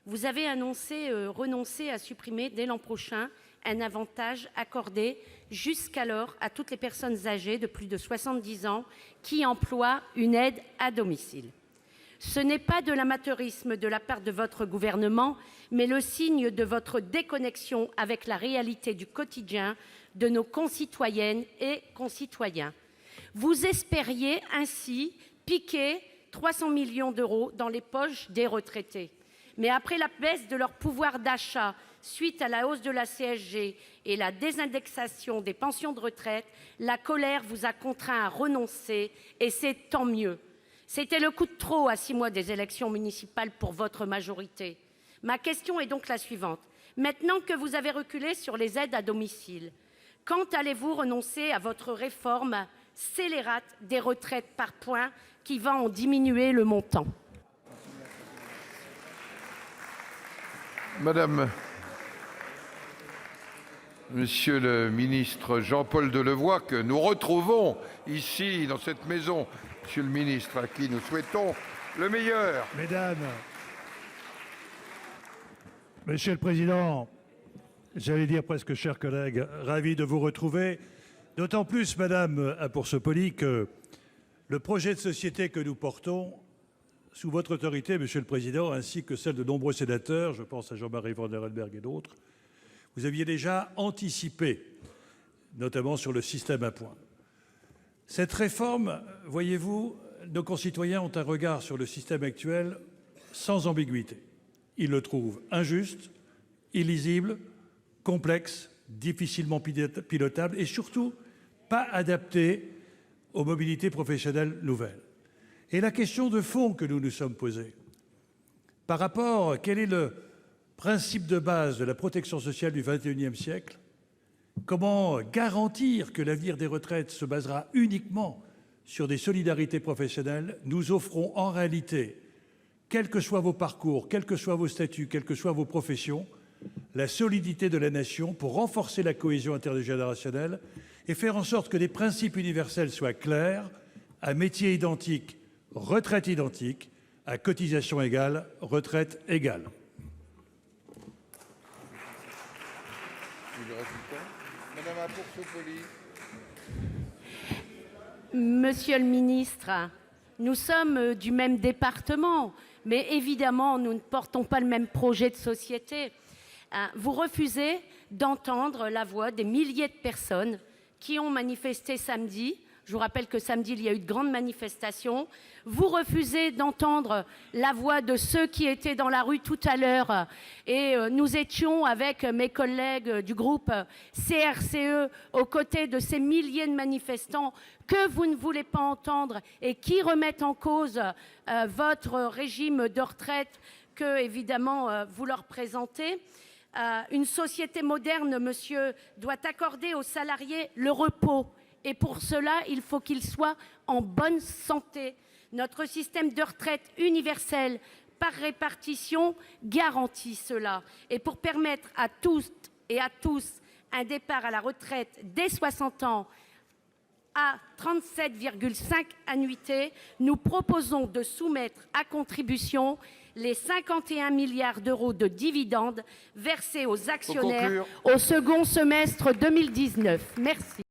Vous avez annoncé renoncer à supprimer dès l'an prochain un avantage accordé jusqu'alors à toutes les personnes âgées de plus de 70 ans qui emploient une aide à domicile. Ce n'est pas de l'amateurisme de la part de votre gouvernement, mais le signe de votre déconnexion avec la réalité du quotidien de nos concitoyennes et concitoyens. Vous espériez ainsi piquer 300 millions d'euros dans les poches des retraités. Mais après la baisse de leur pouvoir d'achat suite à la hausse de la CSG et la désindexation des pensions de retraite, la colère vous a contraint à renoncer, et c'est tant mieux. C'était le coup de trop à 6 mois des élections municipales pour votre majorité. Ma question est donc la suivante. Maintenant que vous avez reculé sur les aides à domicile, quand allez-vous renoncer à votre réforme scélérate des retraites par points qui va en diminuer le montant? Monsieur le ministre Jean-Paul Delevoye, que nous retrouvons ici dans cette maison. Monsieur le ministre, à qui nous souhaitons le meilleur. Monsieur le Président, j'allais dire presque chers collègues, ravi de vous retrouver. D'autant plus, Madame Apourceau-Poly, que le projet de société que nous portons, sous votre autorité, Monsieur le Président, ainsi que celle de nombreux sénateurs, je pense à Jean-Marie Vanlerenberghe et d'autres, vous aviez déjà anticipé, notamment sur le système à points. Cette réforme, voyez-vous, nos concitoyens ont un regard sur le système actuel sans ambiguïté. Ils le trouvent injuste, illisible, complexe, difficilement pilotable et surtout pas adapté aux mobilités professionnelles nouvelles. Et la question de fond que nous nous sommes posée, par rapport, quel est le principe de base de la protection sociale du XXIe siècle? Comment garantir que l'avenir des retraites se basera uniquement sur des solidarités professionnelles? Nous offrons en réalité, quels que soient vos parcours, quels que soient vos statuts, quelles que soient vos professions, la solidité de la nation pour renforcer la cohésion intergénérationnelle et faire en sorte que des principes universels soient clairs, à métier identique, retraite identique, à cotisation égale, retraite égale. Madame Apourceau-Poly. Monsieur le ministre, nous sommes du même département, mais évidemment, nous ne portons pas le même projet de société. Vous refusez d'entendre la voix des milliers de personnes qui ont manifesté samedi. Je vous rappelle que samedi, il y a eu de grandes manifestations. Vous refusez d'entendre la voix de ceux qui étaient dans la rue tout à l'heure. Et nous étions avec mes collègues du groupe CRCE aux côtés de ces milliers de manifestants que vous ne voulez pas entendre et qui remettent en cause votre régime de retraite que, évidemment, vous leur présentez. Une société moderne, monsieur, doit accorder aux salariés le repos. Et pour cela, il faut qu'ils soient en bonne santé. Notre système de retraite universel par répartition garantit cela. Et pour permettre à tous et à tous un départ à la retraite dès 60 ans à 37,5 annuités, nous proposons de soumettre à contribution les 51 milliards d'euros de dividendes versés aux actionnaires au second semestre 2019. Merci.